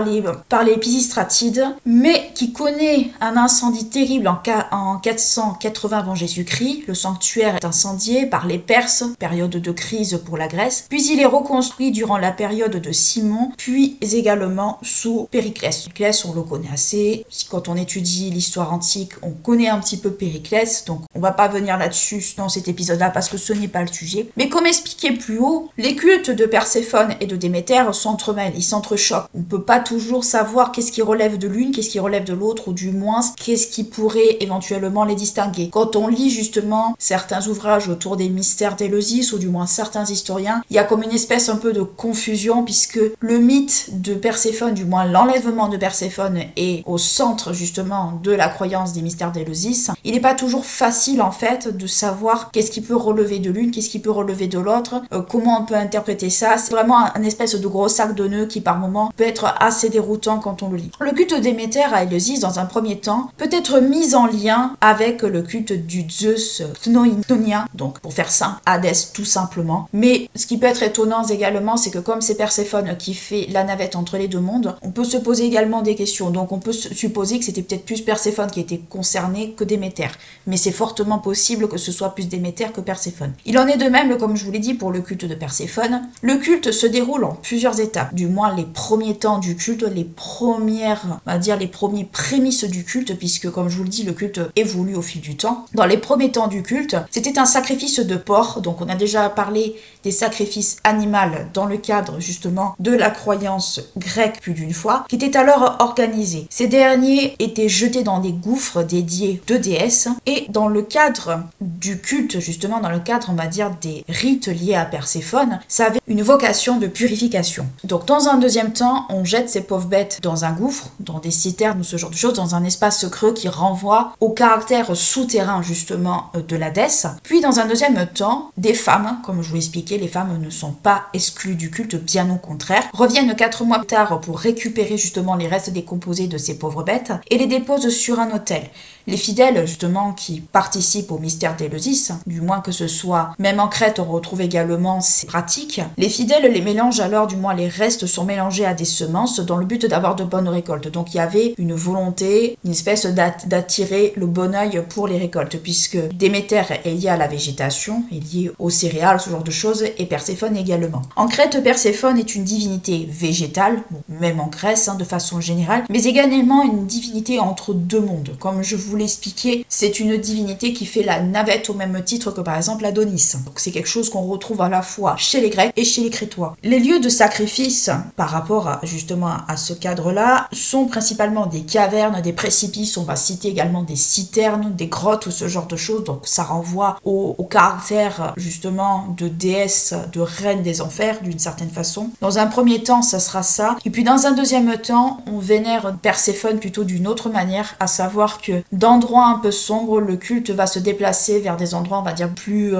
les Pisistratides, mais qui connaît un incendie terrible en 490 120 avant Jésus-Christ, le sanctuaire est incendié par les Perses, période de crise pour la Grèce, puis il est reconstruit durant la période de Simon, puis également sous Périclès. Périclès, on le connaît assez, quand on étudie l'histoire antique, on connaît un petit peu Périclès, donc on va pas venir là-dessus dans cet épisode-là parce que ce n'est pas le sujet. Mais comme expliqué plus haut, les cultes de Perséphone et de Déméter s'entremêlent, ils s'entrechoquent. On peut pas toujours savoir qu'est-ce qui relève de l'une, qu'est-ce qui relève de l'autre, ou du moins qu'est-ce qui pourrait éventuellement les distinguer. Quand on lit justement certains ouvrages autour des mystères d'Éleusis, ou du moins certains historiens, il y a comme une espèce un peu de confusion puisque le mythe de Perséphone, du moins l'enlèvement de Perséphone, est au centre justement de la croyance des mystères d'Éleusis. Il n'est pas toujours facile en fait de savoir qu'est-ce qui peut relever de l'une, qu'est-ce qui peut relever de l'autre, comment on peut interpréter ça. C'est vraiment un espèce de gros sac de nœuds qui par moment peut être assez déroutant quand on le lit. Le culte de Déméter à Éleusis dans un premier temps peut être mis en lien avec le culte du Zeus chnonien, donc pour faire simple, Hadès tout simplement. Mais ce qui peut être étonnant également, c'est que comme c'est Perséphone qui fait la navette entre les deux mondes, on peut se poser également des questions. Donc on peut supposer que c'était peut-être plus Perséphone qui était concerné que Déméter. Mais c'est fortement possible que ce soit plus Déméter que Perséphone. Il en est de même, comme je vous l'ai dit, pour le culte de Perséphone. Le culte se déroule en plusieurs étapes, du moins les premiers temps du culte, les premières, on va dire les premiers prémices du culte, puisque comme je vous le dis, le culte évolue au fil du temps. Dans les premiers temps du culte, c'était un sacrifice de porc, donc on a déjà parlé des sacrifices animaux dans le cadre justement de la croyance grecque plus d'une fois, qui était alors organisée. Ces derniers étaient jetés dans des gouffres dédiés de déesses, et dans le cadre du culte, justement dans le cadre on va dire des rites liés à Perséphone, ça avait une vocation de purification. Donc dans un deuxième temps, on jette ces pauvres bêtes dans un gouffre, dans des citernes ou ce genre de choses, dans un espace creux qui renvoie au caractère souterrain justement de la déesse. Puis dans un deuxième temps, des femmes, comme je vous l'expliquais, les femmes ne sont pas exclues du culte, bien au contraire, reviennent 4 mois plus tard pour récupérer justement les restes décomposés de ces pauvres bêtes et les déposent sur un autel. Les fidèles, justement, qui participent au mystère d'Éleusis, du moins que ce soit, même en Crète, on retrouve également ces pratiques. Les fidèles les mélangent alors, du moins les restes sont mélangés à des semences dans le but d'avoir de bonnes récoltes. Donc il y avait une volonté, une espèce d'attirer le bon œil pour les récoltes, puisque Déméter est lié à la végétation, est lié aux céréales, ce genre de choses, et Perséphone également. En Crète, Perséphone est une divinité végétale, même en Grèce, de façon générale, mais également une divinité entre deux mondes. Comme je vous l'expliquais, c'est une divinité qui fait la navette au même titre que par exemple Adonis. Donc c'est quelque chose qu'on retrouve à la fois chez les Grecs et chez les Crétois. Les lieux de sacrifice par rapport justement à ce cadre-là sont principalement des cavernes, des précipices, on va citer également des citernes, des grottes ou ce genre de choses. Donc ça renvoie au caractère justement de déesse, de reine des enfers d'une certaine façon. Dans un premier temps, ça sera ça. Et puis dans un deuxième temps, on vénère Perséphone plutôt d'une autre manière, à savoir que d'endroits un peu sombres, le culte va se déplacer vers des endroits, on va dire, plus,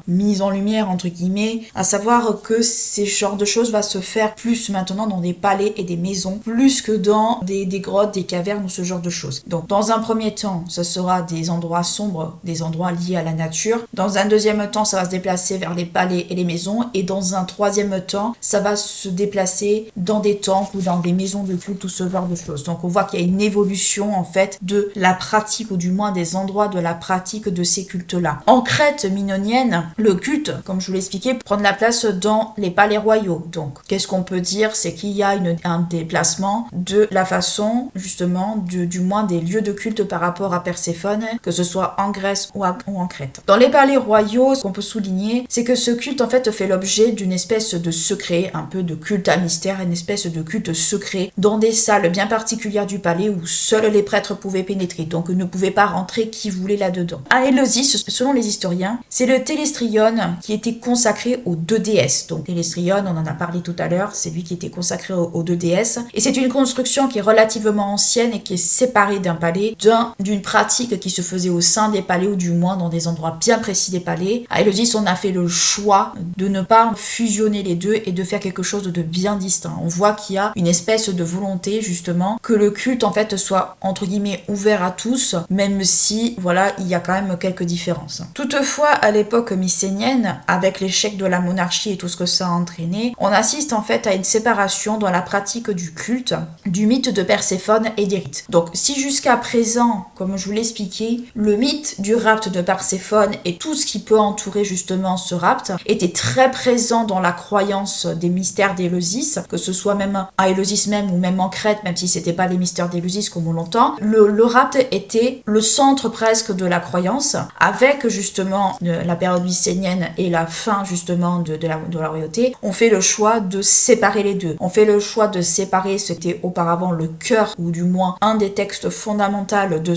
mis en lumière, entre guillemets, à savoir que ces genres de choses va se faire plus maintenant dans des palais et des maisons, plus que dans des grottes, des cavernes ou ce genre de choses. Donc dans un premier temps, ce sera des endroits sombres, des endroits liés à la nature. Dans un deuxième temps, ça va se déplacer vers les palais et les maisons, et dans un troisième temps, ça va se déplacer dans des temples ou dans des maisons de culte ou ce genre de choses. Donc on voit qu'il y a une évolution en fait de la pratique, ou du moins des endroits de la pratique de ces cultes-là. En Crète minonienne, le culte, comme je vous l'ai expliqué, prend de la place dans les palais royaux. Donc qu'est-ce qu'on peut dire? C'est qu'il y a un déplacement de la façon justement du moins des lieux de culte par rapport à Perséphone, que ce soit en Grèce ou en Crète. Dans les palais royaux, ce qu'on peut souligner, c'est que ce culte en fait fait l'objet d'une espèce de secret, un peu de culte à mystère, une espèce de culte secret dans des salles bien particulières du palais où seuls les prêtres pouvaient pénétrer, donc ne pouvait pas rentrer qui voulait là-dedans. À Éleusis, selon les historiens, c'est le Téléstrion qui était consacré aux deux déesses. Donc Téléstrion, on en a parlé tout à l'heure, c'est lui qui était consacré aux deux déesses, et c'est une construction qui est relativement ancienne et qui est séparée d'un palais, d'une pratique qui se faisait au sein des palais, ou du moins dans des endroits bien précis des palais. À Éleusis, on a fait le choix de ne pas fusionner les deux et de faire quelque chose de bien distinct. On voit qu'il y a une espèce de volonté justement que le culte en fait soit entre guillemets ouvert à tous, tous, même si, voilà, il y a quand même quelques différences. Toutefois, à l'époque mycénienne, avec l'échec de la monarchie et tout ce que ça a entraîné, on assiste en fait à une séparation dans la pratique du culte, du mythe de Perséphone et des rites. Donc, si jusqu'à présent, comme je vous l'expliquais, le mythe du rapt de Perséphone et tout ce qui peut entourer justement ce rapt était très présent dans la croyance des mystères d'Éleusis, que ce soit même à Éleusis même ou même en Crète, même si c'était pas les mystères d'Éleusis comme on l'entend, le rapt était le centre presque de la croyance, avec justement la période mycénienne et la fin justement de la royauté. On fait le choix de séparer les deux. On fait le choix de séparer ce qui était auparavant le cœur, ou du moins un des textes fondamentaux de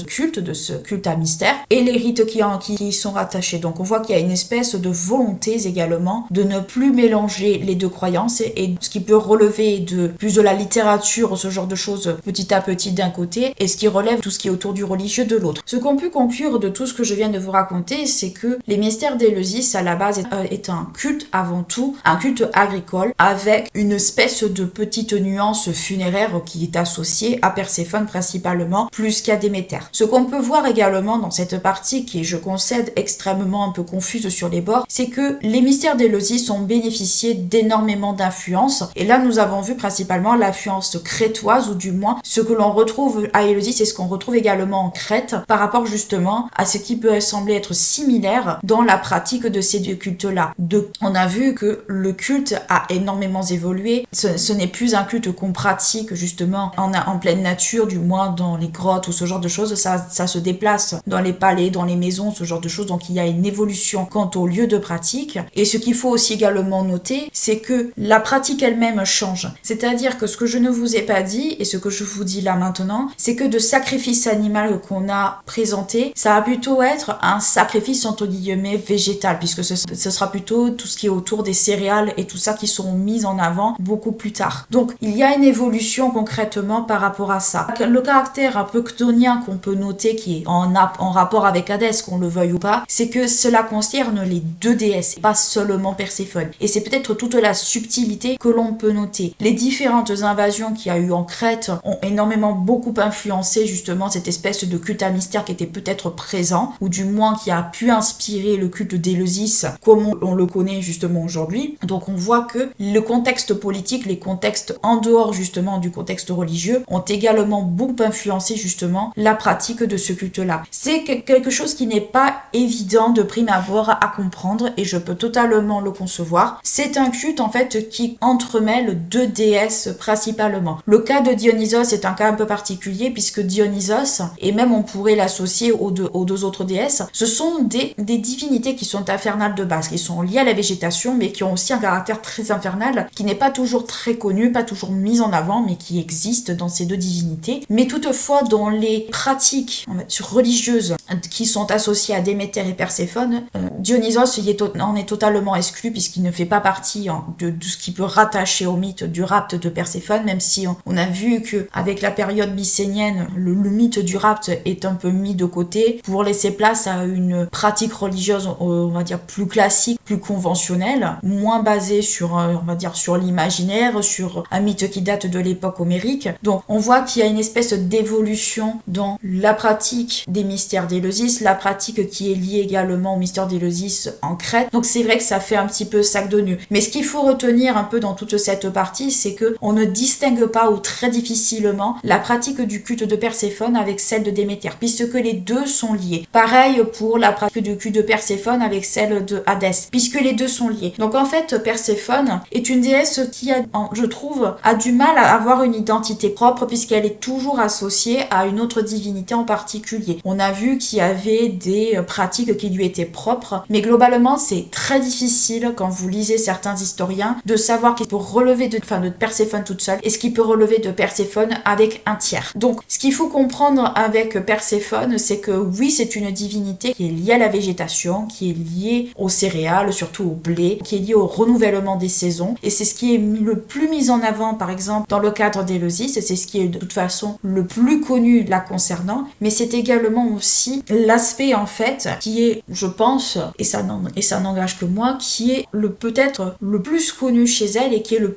ce culte à mystère, et les rites qui y sont rattachés. Donc on voit qu'il y a une espèce de volonté également de ne plus mélanger les deux croyances, et ce qui peut relever de plus de la littérature ou ce genre de choses petit à petit d'un côté, et ce qui relève tout ce qui est autour du religieux de l'autre. Ce qu'on peut conclure de tout ce que je viens de vous raconter, c'est que les mystères d'Éleusis à la base est un culte avant tout, un culte agricole, avec une espèce de petite nuance funéraire qui est associée à Perséphone principalement, plus qu'à Déméter. Ce qu'on peut voir également dans cette partie, qui est, je concède, extrêmement un peu confuse sur les bords, c'est que les mystères d'Éleusis ont bénéficié d'énormément d'influences, et là nous avons vu principalement l'influence crétoise, ou du moins ce que l'on retrouve à Éleusis et ce qu'on retrouve également en Crète, par rapport justement à ce qui peut sembler être similaire dans la pratique de ces deux cultes-là. On a vu que le culte a énormément évolué, ce n'est plus un culte qu'on pratique justement en pleine nature, du moins dans les grottes ou ce genre de choses, ça se déplace dans les palais, dans les maisons, ce genre de choses, donc il y a une évolution quant au lieu de pratique. Et ce qu'il faut aussi également noter, c'est que la pratique elle-même change. C'est-à-dire que ce que je ne vous ai pas dit, et ce que je vous dis là maintenant, c'est que de sacrifice animal qu'on a présenté, ça va plutôt être un sacrifice entre guillemets végétal, puisque ce sera plutôt tout ce qui est autour des céréales et tout ça qui sont mis en avant beaucoup plus tard. Donc il y a une évolution concrètement par rapport à ça. Le caractère un peu chtonien qu'on peut noter, qui est en rapport avec Hadès, qu'on le veuille ou pas, c'est que cela concerne les deux déesses, pas seulement Perséphone. Et c'est peut-être toute la subtilité que l'on peut noter. Les différentes invasions qu'il y a eu en Crète ont énormément beaucoup influencé justement cette espèce de culte à mystère qui était peut-être présent, ou du moins qui a pu inspirer le culte d'Éleusis comme on le connaît justement aujourd'hui. Donc on voit que le contexte politique, les contextes en dehors justement du contexte religieux ont également beaucoup influencé justement la pratique de ce culte-là. C'est quelque chose qui n'est pas évident de prime abord à comprendre, et je peux totalement le concevoir. C'est un culte en fait qui entremêle deux déesses principalement. Le cas de Dionysos est un cas un peu particulier, puisque Dionysos, et même on pourrait l'associer aux deux autres déesses, ce sont des divinités qui sont infernales de base, qui sont liées à la végétation, mais qui ont aussi un caractère très infernal, qui n'est pas toujours très connu, pas toujours mis en avant, mais qui existe dans ces deux divinités. Mais toutefois, dans les pratiques religieuses qui sont associées à Déméter et Perséphone, Dionysos en est totalement exclu, puisqu'il ne fait pas partie de ce qui peut rattacher au mythe du rapt de Perséphone, même si on a vu que avec la période mycénienne, le mythe du rapt est un peu mis de côté pour laisser place à une pratique religieuse, on va dire, plus classique, plus conventionnelle, moins basée sur, on va dire, sur l'imaginaire, sur un mythe qui date de l'époque homérique. Donc on voit qu'il y a une espèce d'évolution dans la pratique des mystères d'Éleusis, la pratique qui est liée également au mystère d'Éleusis en Crète. Donc c'est vrai que ça fait un petit peu sac de nœuds. Mais ce qu'il faut retenir un peu dans toute cette partie, c'est que on ne distingue pas, ou très difficilement, la pratique du culte de Perséphone avec celle de Déméter, puisque les deux sont liés. Pareil pour la pratique du culte de Perséphone avec celle de Hadès, puisque les deux sont liés. Donc en fait, Perséphone est une déesse qui, je trouve, a du mal à avoir une identité propre, puisqu'elle est toujours associée à une autre divinité en particulier. On a vu qu'il y avait des pratiques qui lui étaient propres, mais globalement c'est très difficile, quand vous lisez certains historiens, de savoir qu'il peut relever de Perséphone toute seule et ce qui peut relever de Perséphone avec un tiers. Donc ce qu'il faut comprendre avec Perséphone, c'est que oui, c'est une divinité qui est liée à la végétation, qui est liée aux céréales, surtout au blé, qui est liée au renouvellement des saisons, et c'est ce qui est le plus mis en avant par exemple dans le cadre d'Éleusis, et c'est ce qui est de toute façon le plus connu la concernant, mais c'est également aussi l'aspect en fait qui est, je pense, et ça n'engage que moi, qui est peut-être le plus connu chez elle et qui est le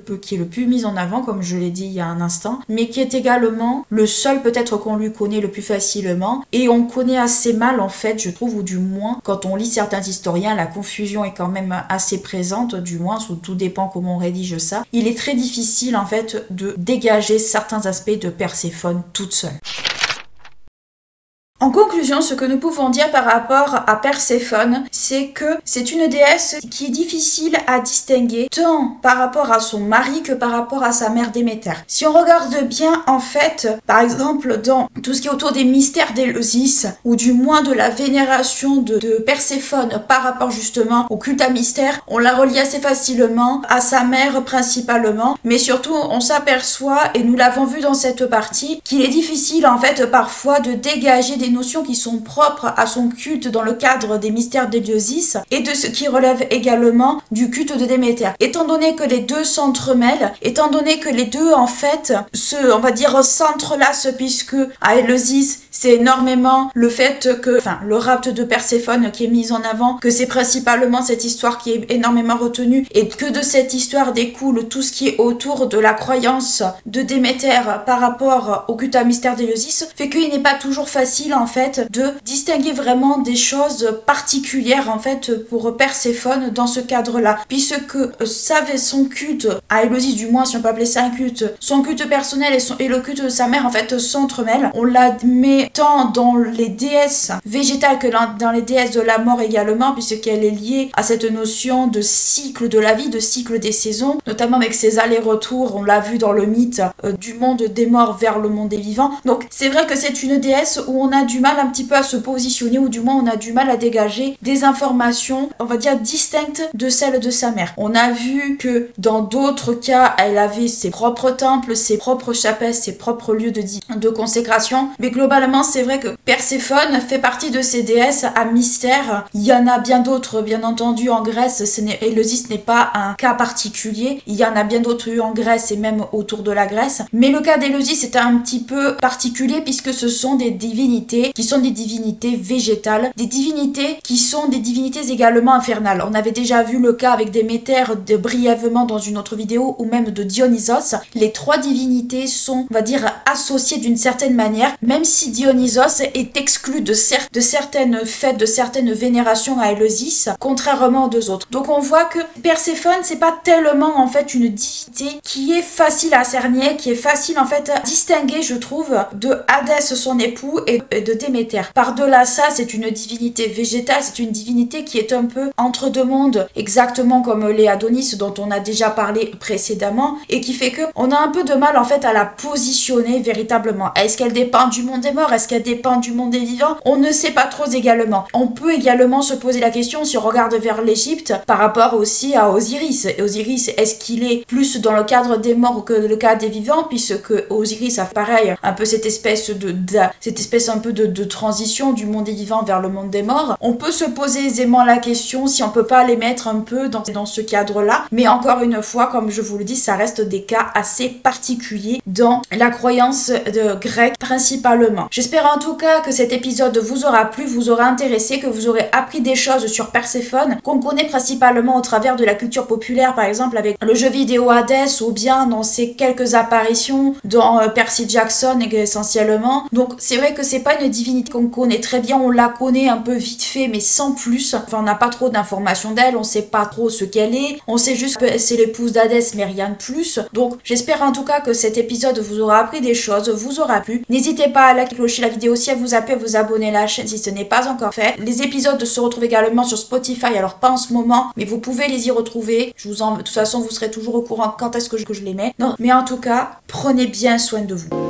plus mis en avant, comme je l'ai dit il y a un instant, mais qui est également le seul peut-être qu'on lui connaît le plus facilement. Et on connaît assez mal en fait, je trouve, ou du moins quand on lit certains historiens, la confusion est quand même assez présente, du moins, tout dépend comment on rédige ça. Il est très difficile en fait de dégager certains aspects de Perséphone toute seule. En conclusion, ce que nous pouvons dire par rapport à Perséphone, c'est que c'est une déesse qui est difficile à distinguer tant par rapport à son mari que par rapport à sa mère Déméter. Si on regarde bien, en fait, par exemple, dans tout ce qui est autour des mystères d'Éleusis, ou du moins de la vénération de Perséphone par rapport justement au culte à mystère, on la relie assez facilement à sa mère principalement, mais surtout on s'aperçoit, et nous l'avons vu dans cette partie, qu'il est difficile en fait parfois de dégager des notions qui sont propres à son culte dans le cadre des mystères d'Éleusis et de ce qui relève également du culte de Déméter. Étant donné que les deux s'entremêlent, étant donné que les deux en fait on va dire s'entrelacent, puisque à Éleusis c'est énormément le fait que, le rapt de Perséphone qui est mis en avant, que c'est principalement cette histoire qui est énormément retenue et que de cette histoire découle tout ce qui est autour de la croyance de Déméter par rapport au culte à mystère d'Éleusis, fait qu'il n'est pas toujours facile en fait de distinguer vraiment des choses particulières en fait pour Perséphone dans ce cadre-là, puisque son culte à Éleusis, du moins si on peut appeler ça un culte, son culte personnel et le culte de sa mère en fait s'entremêlent. On l'admet tant dans les déesses végétales que dans les déesses de la mort également, puisqu'elle est liée à cette notion de cycle de la vie, de cycle des saisons, notamment avec ses allers-retours, on l'a vu dans le mythe du monde des morts vers le monde des vivants. Donc c'est vrai que c'est une déesse où on a du mal un petit peu à se positionner, ou du moins on a du mal à dégager des informations, on va dire, distinctes de celles de sa mère. On a vu que dans d'autres cas, elle avait ses propres temples, ses propres chapelles, ses propres lieux de consécration, mais globalement c'est vrai que Perséphone fait partie de ces déesses à mystère. Il y en a bien d'autres, bien entendu, en Grèce. Éleusis n'est pas un cas particulier, il y en a bien d'autres en Grèce et même autour de la Grèce, mais le cas d'Éleusis est un petit peu particulier puisque ce sont des divinités qui sont des divinités végétales, des divinités qui sont des divinités également infernales. On avait déjà vu le cas avec Déméter brièvement dans une autre vidéo, ou même de Dionysos. Les trois divinités sont, on va dire, associées d'une certaine manière, même si Dionysos est exclu de certaines fêtes, de certaines vénérations à Éleusis, contrairement aux deux autres. Donc on voit que Perséphone, c'est pas tellement en fait une divinité qui est facile à cerner, qui est facile en fait à distinguer, je trouve, de Hadès, son époux, et de Déméter. Par-delà ça, c'est une divinité végétale, c'est une divinité qui est un peu entre deux mondes, exactement comme les Adonis dont on a déjà parlé précédemment, et qui fait que on a un peu de mal en fait à la positionner véritablement. Est-ce qu'elle dépend du monde des morts? Est-ce qu'elle dépend du monde des vivants? On ne sait pas trop également. On peut également se poser la question, si on regarde vers l'Égypte, par rapport aussi à Osiris. Osiris, est-ce qu'il est plus dans le cadre des morts que le cadre des vivants, puisque Osiris a pareil un peu cette espèce un peu de transition du monde des vivants vers le monde des morts. On peut se poser aisément la question si on peut pas les mettre un peu dans ce cadre-là, mais encore une fois, comme je vous le dis, ça reste des cas assez particuliers dans la croyance grecque principalement. J'espère en tout cas que cet épisode vous aura plu, vous aura intéressé, que vous aurez appris des choses sur Perséphone qu'on connaît principalement au travers de la culture populaire, par exemple avec le jeu vidéo Hadès, ou bien dans ses quelques apparitions dans Percy Jackson essentiellement. Donc c'est vrai que c'est pas une divinité qu'on connaît très bien, on la connaît un peu vite fait mais sans plus. Enfin, on n'a pas trop d'informations d'elle, on sait pas trop ce qu'elle est, on sait juste que c'est l'épouse d'Hadès mais rien de plus. Donc j'espère en tout cas que cet épisode vous aura appris des choses, vous aura plu. N'hésitez pas à liker, clocher la vidéo si elle vous a plu, vous abonner à la chaîne si ce n'est pas encore fait. Les épisodes se retrouvent également sur Spotify, alors pas en ce moment, mais vous pouvez les y retrouver. De toute façon, vous serez toujours au courant quand est-ce que je les mets. Non, mais en tout cas, prenez bien soin de vous.